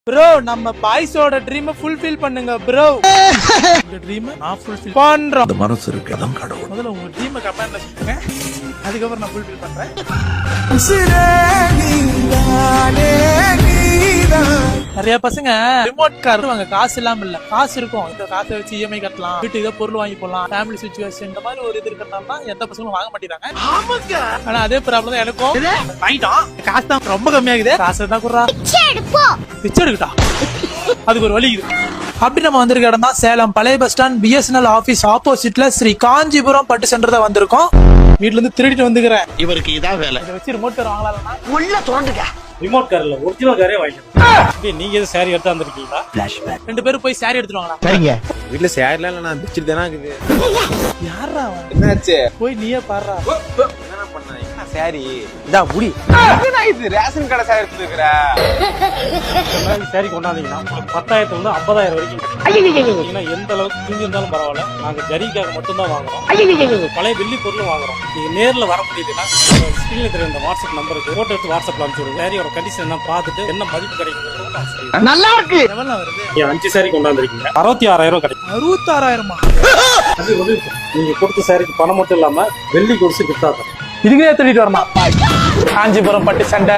Bro நம்ம பாய்ஸோட ட்ரீமை fulfil பண்ணுங்க bro. உங்க ட்ரீமை நான் ஃபுல்ஃபில் பண்றோம். அந்த மனசு இருக்கு அதான் கடவுள். முதல்ல உங்க ட்ரீமை கமெண்ட்ல சொல்லுங்க, அதுக்கப்புறம் நான் ஃபுல்ஃபில் பண்றேன். நிறைய பசங்க ரிமோட் கார் வாங்க காசு இல்லாம இல்ல, காசு இருக்கும், இந்த காசை வச்சு இஎம்ஐ கட்டலாம், வீட்டுக்கு ஏதோ பொருள் வாங்கி போடலாம், ஃபேமிலி சிச்சுவேஷன் இந்த மாதிரி ஒரு இது இருக்கிறதுனால எந்த பசங்களும் வாங்க மாட்டேங்கிறாங்க. ஆனா அதே ப்ராப்ளம் தான் எனக்கும். வாங்கிட்டான், காசு தான் ரொம்ப கம்மியாகுது, காசு தான் குறா பிச்சை எடுக்கிட்டா, அதுக்கு ஒரு வழி இருக்குது. அப்படி நம்ம வந்திருக்க இடம் தான் சேலம் பழைய பஸ் ஸ்டாண்ட் பிஎஸ்என்எல் ஆபீஸ் ஆப்போசிட்ல ஸ்ரீ காஞ்சிபுரம் பட்டு சென்டர் தான் வந்திருக்கோம். வீட்டுல இருந்து திருடிட்டு வந்துக்கிறேன். இவருக்கு இதான் வேலை. இதை வச்சு ரிமோட் கார் வாங்கலாம். உள்ள தோண்டுங்க. ரிமோட் கார்ல ஒரிஜினல் காரே வாங்கிக்கலாம். நீங்க எது சாரி எடுத்து வந்திருக்கீங்களா? ரெண்டு பேரும் போய் சாரி எடுத்துட்டு வாங்கலாம். சரிங்க. வீட்டுல சேரில இல்ல, நான் பிச்சிட்டு தானே இருக்குது. யாரா அவன்? என்னாச்சு? போய் நீயே பாடுறா. என்ன பண்ண? என்ன சாரி? இதா முடி. என்ன இது ரேஷன் கடை சாரி எடுத்துட்டு இருக்கற? சாரி கொண்டாந்தீங்கன்னா உங்களுக்கு 10,000 வந்து 50,000 வரைக்கும். நீங்க எந்த அளவுக்கு கிழிஞ்சு இருந்தாலும் பரவாயில்ல, நாங்க ஜரிக்காக மட்டும் தான் வாங்குறோம். பழைய வெள்ளி பொருளும் வாங்குறோம். நீங்க நேர்ல வர முடியுதுன்னா ஸ்கிரீன்ல தெரிய இந்த வாட்ஸ்அப் நம்பருக்கு போட்டோ எடுத்து வாட்ஸ்அப்ல அனுப்பிச்சு சாரியோட கண்டிஷன் என்ன பார்த்துட்டு என்ன மதிப்பு கிடைக்கும். நல்லா இருக்கு. எவ்வளவு வருது? நீங்க 5 சாரி கொண்டாந்துருக்கீங்க, 66,000 கிடைக்கும். 66,000? அது வந்து நீங்க கொடுத்த சாரிக்கு பணம் மட்டும் இல்லாம வெள்ளி கொடுத்து கிஃப்டா தரும். இதுக்கே திருடிட்டு வரணும். காஞ்சிபுரம் பட்டு சண்டை